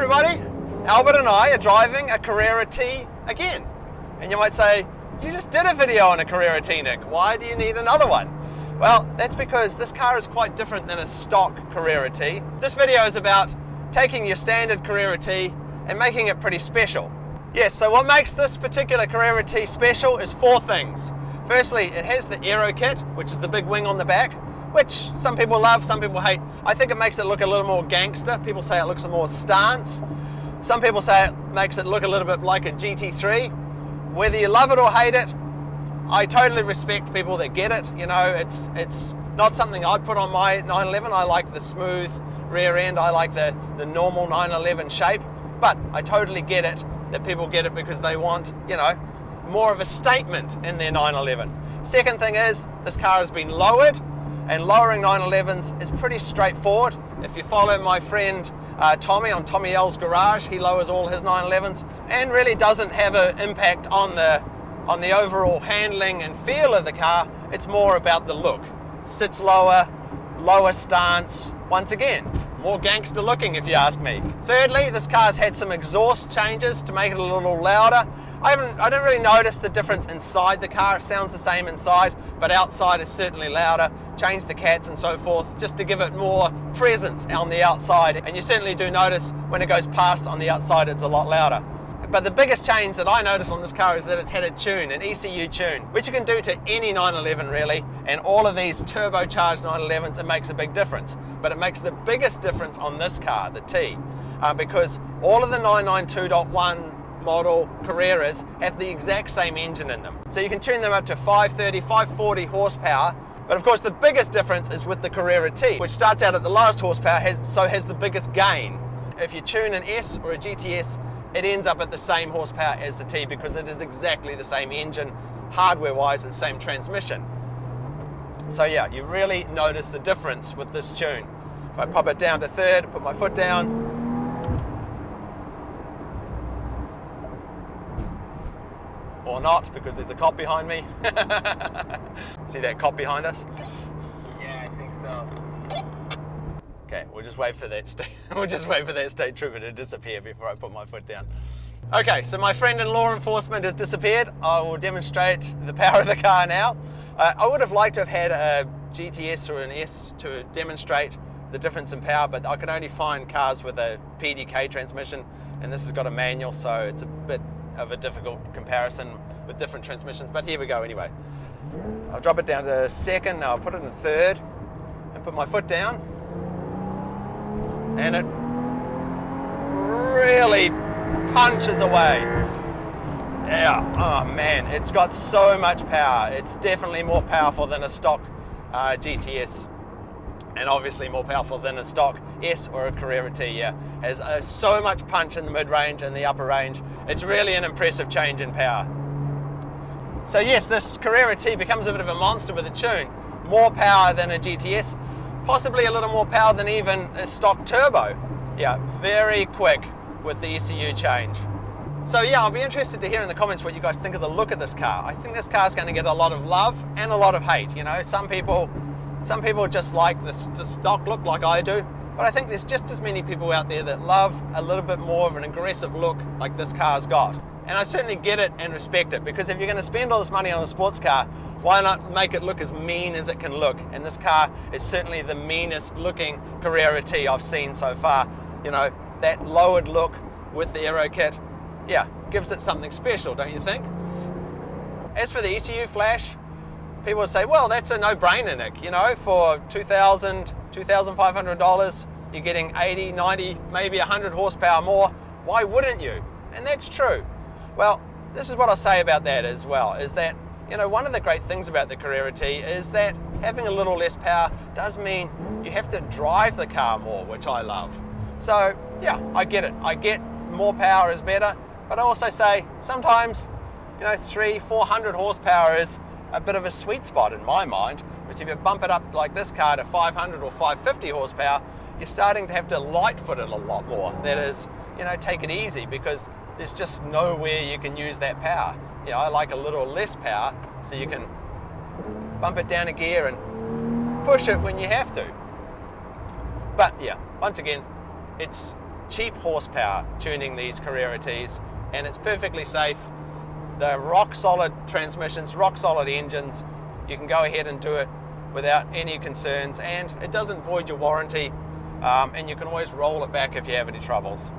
everybody, Albert and I are driving a Carrera T again. And you might say, you just did a video on a Carrera T, Nick. Why do you need another one? Well, that's because this car is quite different than a stock Carrera T. This video is about taking your standard Carrera T and making it pretty special. Yes, so what makes this particular Carrera T special is four things. Firstly, it has the Aerokit, which is the big wing on the back, which some people love, some people hate. I think it makes it look a little more gangster. People say it looks a more stance. Some people say it makes it look a little bit like a GT3. Whether you love it or hate it, I totally respect people that get it. You know, it's not something I'd put on my 911. I like the smooth rear end. I like the normal 911 shape. But I totally get it that people get it because they want, you know, more of a statement in their 911. Second thing is, this car has been lowered, and lowering 911s is pretty straightforward. If you follow my friend Tommy on Tommy L's Garage, he lowers all his 911s and really doesn't have an impact on the overall handling and feel of the car. It's more about the look. Sits lower, lower stance. Once again, more gangster looking if you ask me. Thirdly, this car's had some exhaust changes to make it a little louder. I don't really notice the difference inside the car. It sounds the same inside, but outside is certainly louder. Change the cats and so forth, just to give it more presence on the outside. And you certainly do notice when it goes past on the outside, it's a lot louder. But the biggest change that I notice on this car is that it's had a tune, an ECU tune, which you can do to any 911 really. And all of these turbocharged 911s, it makes a big difference. But it makes the biggest difference on this car, the T, because all of the 992.1 model Carreras have the exact same engine in them. So you can tune them up to 530, 540 horsepower. But of course the biggest difference is with the Carrera T, which starts out at the lowest horsepower, has the biggest gain. If you tune an S or a GTS, it ends up at the same horsepower as the T because it is exactly the same engine, hardware-wise, and same transmission. So yeah, you really notice the difference with this tune. If I pop it down to third, put my foot down, or not, because there's a cop behind me. See that cop behind us? Yeah, I think so. Okay, we'll just wait for that state trooper to disappear before I put my foot down. Okay, so my friend in law enforcement has disappeared. I will demonstrate the power of the car now. I would have liked to have had a GTS or an S to demonstrate the difference in power, but I could only find cars with a PDK transmission, and this has got a manual, so it's a bit of a difficult comparison with different transmissions, but here we go anyway. I'll drop it down to second, now I'll put it in third and put my foot down, and it really punches away. Yeah, oh man, it's got so much power. It's definitely more powerful than a stock GTS, and obviously more powerful than a stock S or a Carrera T. Yeah, has so much punch in the mid-range and the upper range. It's really an impressive change in power. So yes, this Carrera T becomes a bit of a monster with a tune. More power than a GTS, possibly a little more power than even a stock turbo. Yeah, very quick with the ECU change. So yeah, I'll be interested to hear in the comments what you guys think of the look of this car. I think this car is going to get a lot of love and a lot of hate. You know, some people just like the stock look like I do, but I think there's just as many people out there that love a little bit more of an aggressive look like this car's got. And I certainly get it and respect it, because if you're going to spend all this money on a sports car, why not make it look as mean as it can look? And this car is certainly the meanest looking Carrera T I've seen so far. You know, that lowered look with the Aerokit, yeah, gives it something special, don't you think? As for the ECU flash, people would say, well, that's a no-brainer, Nick. You know, for $2,000, $2,500, you're getting 80, 90, maybe 100 horsepower more. Why wouldn't you? And that's true. Well, this is what I'll say about that as well, is that, you know, one of the great things about the Carrera T is that having a little less power does mean you have to drive the car more, which I love. So, yeah, I get it. I get more power is better, but I also say sometimes, you know, 300-400 horsepower is a bit of a sweet spot in my mind. Whereas if you bump it up like this car to 500 or 550 horsepower, you're starting to have to light foot it a lot more. That is, you know, take it easy, because there's just nowhere you can use that power. You know, I like a little less power, so you can bump it down a gear and push it when you have to. But yeah, once again, it's cheap horsepower tuning these Carrera Ts, and it's perfectly safe. They're rock solid transmissions, rock solid engines. You can go ahead and do it without any concerns, and it doesn't void your warranty, and you can always roll it back if you have any troubles.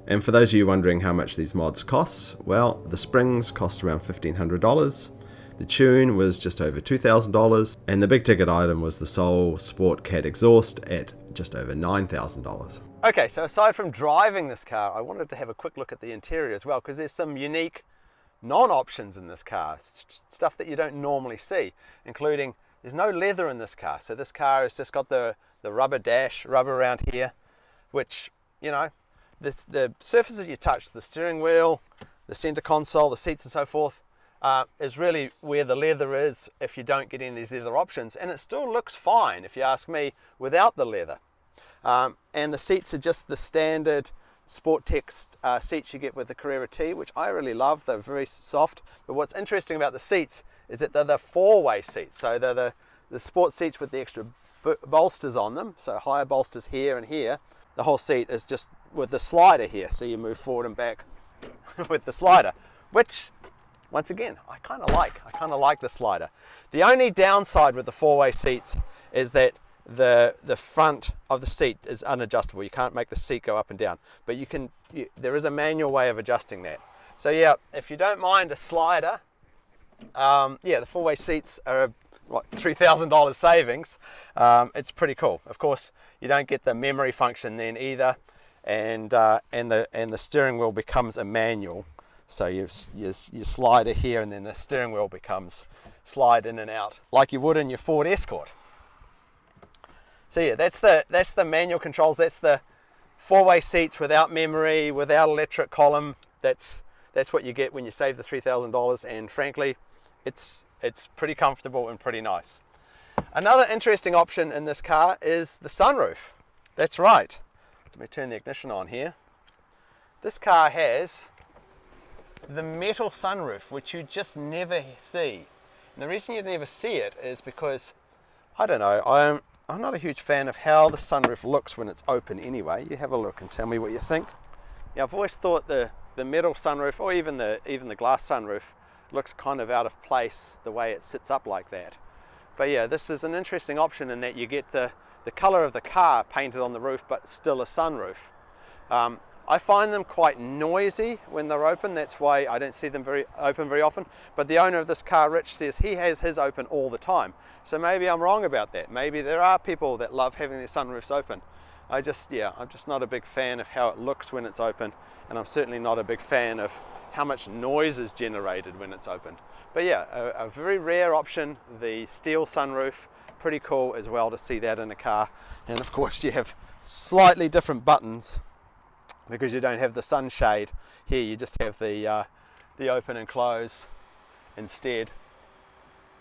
And for those of you wondering how much these mods cost, well, the springs cost around $1,500, the tune was just over $2,000, and the big ticket item was the Soul Sport Cat exhaust at just over $9,000. Okay, so aside from driving this car, I wanted to have a quick look at the interior as well, because there's some unique non-options in this car, stuff that you don't normally see, including there's no leather in this car. So this car has just got the rubber dash, rubber around here, which, you know, the surfaces you touch, the steering wheel, the center console, the seats and so forth, is really where the leather is if you don't get in these leather options. And it still looks fine, if you ask me, without the leather. And the seats are just the standard Sport Tech seats you get with the Carrera T, which I really love. They're very soft. But what's interesting about the seats is that they're the four-way seats. So they're the sport seats with the extra bolsters on them. So higher bolsters here and here. The whole seat is just with the slider here. So you move forward and back with the slider, which, once again, I kind of like. I kind of like the slider. The only downside with the four-way seats is that the front of the seat is unadjustable. You can't make the seat go up and down, but there is a manual way of adjusting that. So yeah, if you don't mind a slider, yeah, the four-way seats are what, $3,000 savings. It's pretty cool. Of course, you don't get the memory function then either, and the steering wheel becomes a manual. So you slider here, and then the steering wheel becomes slide in and out like you would in your Ford Escort. So yeah, that's the manual controls. That's the four-way seats without memory, without electric column. That's what you get when you save the $3,000, and frankly, it's pretty comfortable and pretty nice. Another interesting option in this car is the sunroof. That's right. Let me turn the ignition on here. This car has the metal sunroof, which you just never see. And the reason you never see it is because, I don't know, I'm not a huge fan of how the sunroof looks when it's open anyway. You have a look and tell me what you think. Yeah, I've always thought the metal sunroof, or even the glass sunroof, looks kind of out of place the way it sits up like that. But yeah, this is an interesting option in that you get the color of the car painted on the roof, but still a sunroof. I find them quite noisy when they're open. That's why I don't see them open very often. But the owner of this car, Rich, says he has his open all the time. So maybe I'm wrong about that. Maybe there are people that love having their sunroofs open. I'm just not a big fan of how it looks when it's open, and I'm certainly not a big fan of how much noise is generated when it's open. But yeah, a very rare option, the steel sunroof, pretty cool as well to see that in a car. And of course you have slightly different buttons because you don't have the sunshade here. You just have the open and close instead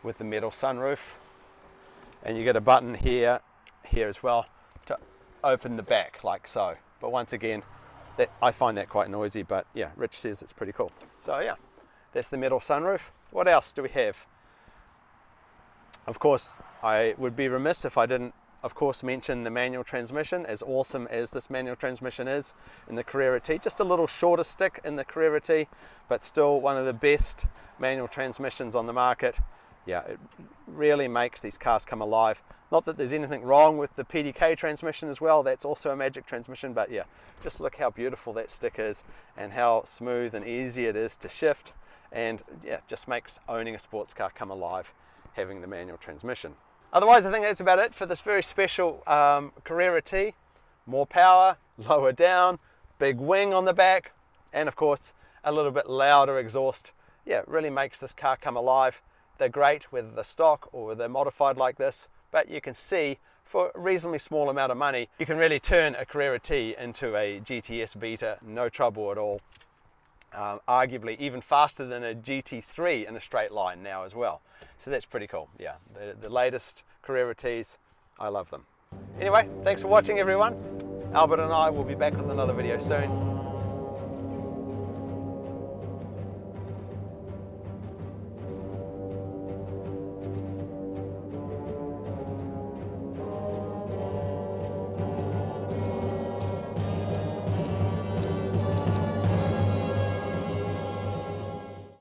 with the metal sunroof, and you get a button here as well to open the back like so. But once again, I find that quite noisy, but yeah, Rich says it's pretty cool. So yeah, that's the metal sunroof. What else do we have? Of course, I would be remiss if I didn't, of course, mention the manual transmission. As awesome as this manual transmission is in the Carrera T, just a little shorter stick in the Carrera T, but still one of the best manual transmissions on the market. Yeah, it really makes these cars come alive. Not that there's anything wrong with the PDK transmission as well. That's also a magic transmission, but yeah, just look how beautiful that stick is and how smooth and easy it is to shift. And yeah, just makes owning a sports car come alive, having the manual transmission. Otherwise, I think that's about it for this very special Carrera T. More power, lower down, big wing on the back, and of course, a little bit louder exhaust. Yeah, it really makes this car come alive. They're great whether they're stock or they're modified like this, but you can see for a reasonably small amount of money, you can really turn a Carrera T into a GTS Beta, no trouble at all. Arguably even faster than a GT3 in a straight line now as well. So that's pretty cool. Yeah, the latest Carrera Ts, I love them. Anyway, thanks for watching everyone. Albert and I will be back with another video soon.